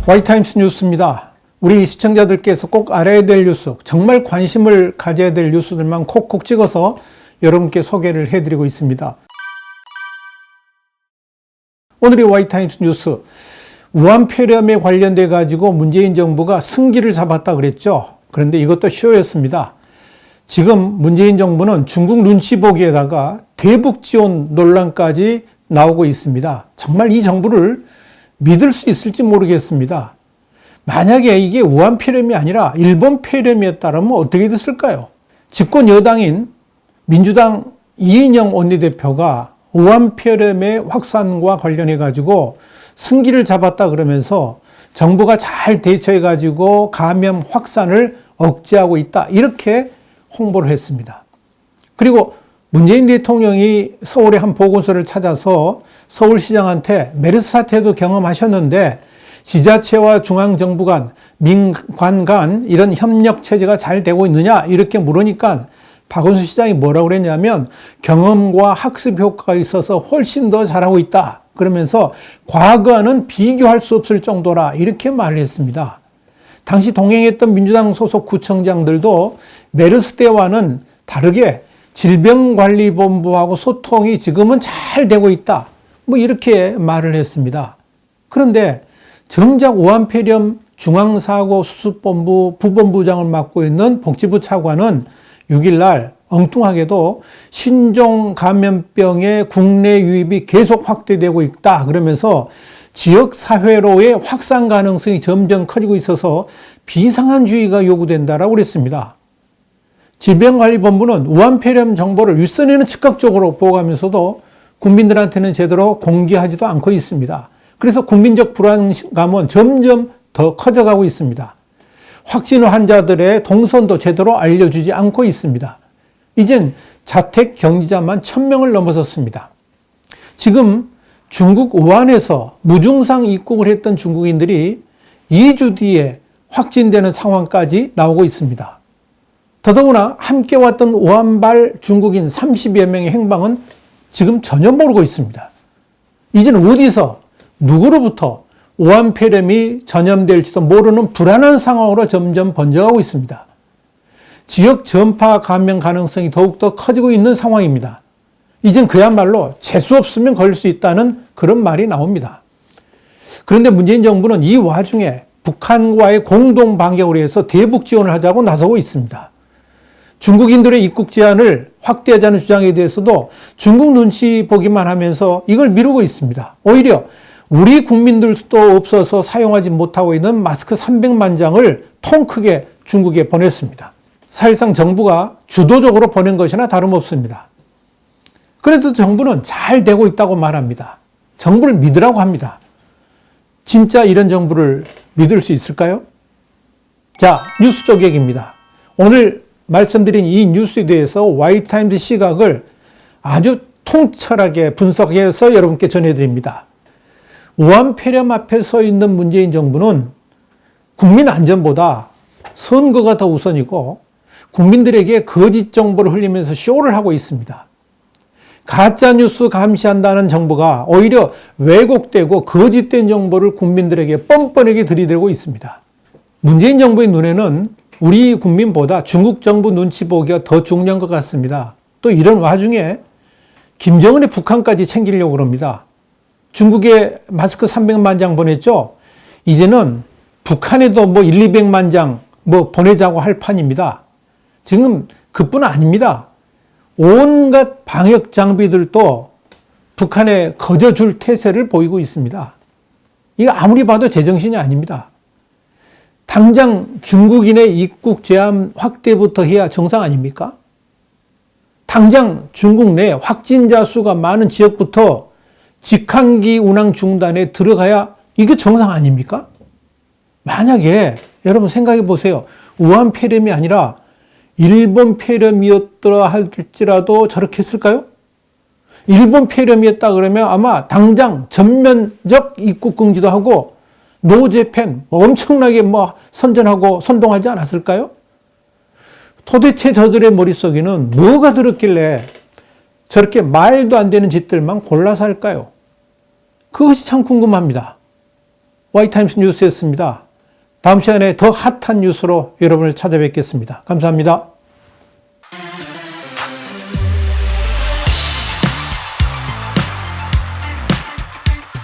와이타임스 뉴스입니다. 우리 시청자들께서 꼭 알아야 될 뉴스, 정말 관심을 가져야 될 뉴스들만 콕콕 찍어서 여러분께 소개를 해드리고 있습니다. 오늘의 와이타임스 뉴스, 우한폐렴에 관련돼 가지고 문재인 정부가 승기를 잡았다 그랬죠. 그런데 이것도 쇼였습니다. 지금 문재인 정부는 중국 눈치 보기에다가 대북 지원 논란까지 나오고 있습니다. 정말 이 정부를 믿을 수 있을지 모르겠습니다. 만약에 이게 우한폐렴이 아니라 일본 폐렴이었다면 어떻게 됐을까요? 집권 여당인 민주당 이인영 원내대표가 우한폐렴의 확산과 관련해 가지고 승기를 잡았다 그러면서 정부가 잘 대처해 가지고 감염 확산을 억제하고 있다, 이렇게 홍보를 했습니다. 그리고 문재인 대통령이 서울의 한 보건소를 찾아서 서울시장한테 메르스 사태도 경험하셨는데 지자체와 중앙정부 간, 민관 간 이런 협력 체제가 잘 되고 있느냐, 이렇게 물으니까 박원순 시장이 뭐라고 그랬냐면 경험과 학습 효과가 있어서 훨씬 더 잘하고 있다, 그러면서 과거와는 비교할 수 없을 정도라, 이렇게 말을 했습니다. 당시 동행했던 민주당 소속 구청장들도 메르스 때와는 다르게 질병관리본부하고 소통이 지금은 잘 되고 있다, 뭐 이렇게 말을 했습니다. 그런데 정작 우한폐렴 중앙사고수습본부 부본부장을 맡고 있는 복지부 차관은 6일날 엉뚱하게도 신종 감염병의 국내 유입이 계속 확대되고 있다, 그러면서 지역사회로의 확산 가능성이 점점 커지고 있어서 비상한주의가 요구된다라고 그랬습니다. 질병관리본부는 우한폐렴 정보를 윗선에는 즉각적으로 보고하면서도 국민들한테는 제대로 공개하지도 않고 있습니다. 그래서 국민적 불안감은 점점 더 커져가고 있습니다. 확진 환자들의 동선도 제대로 알려주지 않고 있습니다. 이젠 자택 격리자만 1000명을 넘어섰습니다. 지금 중국 우한에서 무증상 입국을 했던 중국인들이 2주 뒤에 확진되는 상황까지 나오고 있습니다. 더더구나 함께 왔던 우한발 중국인 30여 명의 행방은 지금 전혀 모르고 있습니다. 이제는 어디서 누구로부터 우한폐렴이 전염될지도 모르는 불안한 상황으로 점점 번져가고 있습니다. 지역 전파 감염 가능성이 더욱더 커지고 있는 상황입니다. 이젠 그야말로 재수 없으면 걸릴 수 있다는 그런 말이 나옵니다. 그런데 문재인 정부는 이 와중에 북한과의 공동 반격으로 해서 대북 지원을 하자고 나서고 있습니다. 중국인들의 입국 제한을 확대하자는 주장에 대해서도 중국 눈치 보기만 하면서 이걸 미루고 있습니다. 오히려 우리 국민들도 없어서 사용하지 못하고 있는 마스크 300만 장을 통 크게 중국에 보냈습니다. 사실상 정부가 주도적으로 보낸 것이나 다름없습니다. 그래도 정부는 잘 되고 있다고 말합니다. 정부를 믿으라고 합니다. 진짜 이런 정부를 믿을 수 있을까요? 자, 뉴스 쪼개기입니다. 오늘 말씀드린 이 뉴스에 대해서 와이타임스 시각을 아주 통철하게 분석해서 여러분께 전해드립니다. 우한폐렴 앞에 서 있는 문재인 정부는 국민 안전보다 선거가 더 우선이고 국민들에게 거짓 정보를 흘리면서 쇼를 하고 있습니다. 가짜뉴스 감시한다는 정부가 오히려 왜곡되고 거짓된 정보를 국민들에게 뻔뻔하게 들이대고 있습니다. 문재인 정부의 눈에는 우리 국민보다 중국 정부 눈치 보기가 더 중요한 것 같습니다. 또 이런 와중에 김정은의 북한까지 챙기려고 그럽니다. 중국에 마스크 300만 장 보냈죠? 이제는 북한에도 200만 장 보내자고 할 판입니다. 지금 그뿐 아닙니다. 온갖 방역 장비들도 북한에 거저줄 태세를 보이고 있습니다. 이거 아무리 봐도 제정신이 아닙니다. 당장 중국인의 입국 제한 확대부터 해야 정상 아닙니까? 당장 중국 내 확진자 수가 많은 지역부터 직항기 운항 중단에 들어가야 이게 정상 아닙니까? 만약에 여러분 생각해 보세요. 우한폐렴이 아니라 일본 폐렴이었더라 할지라도 저렇게 했을까요? 일본 폐렴이었다 그러면 아마 당장 전면적 입국 금지도 하고 노재팬 엄청나게 선전하고 선동하지 않았을까요? 도대체 저들의 머릿속에는 뭐가 들었길래 저렇게 말도 안 되는 짓들만 골라서 할까요? 그것이 참 궁금합니다. Y타임스 뉴스였습니다. 다음 시간에 더 핫한 뉴스로 여러분을 찾아뵙겠습니다. 감사합니다.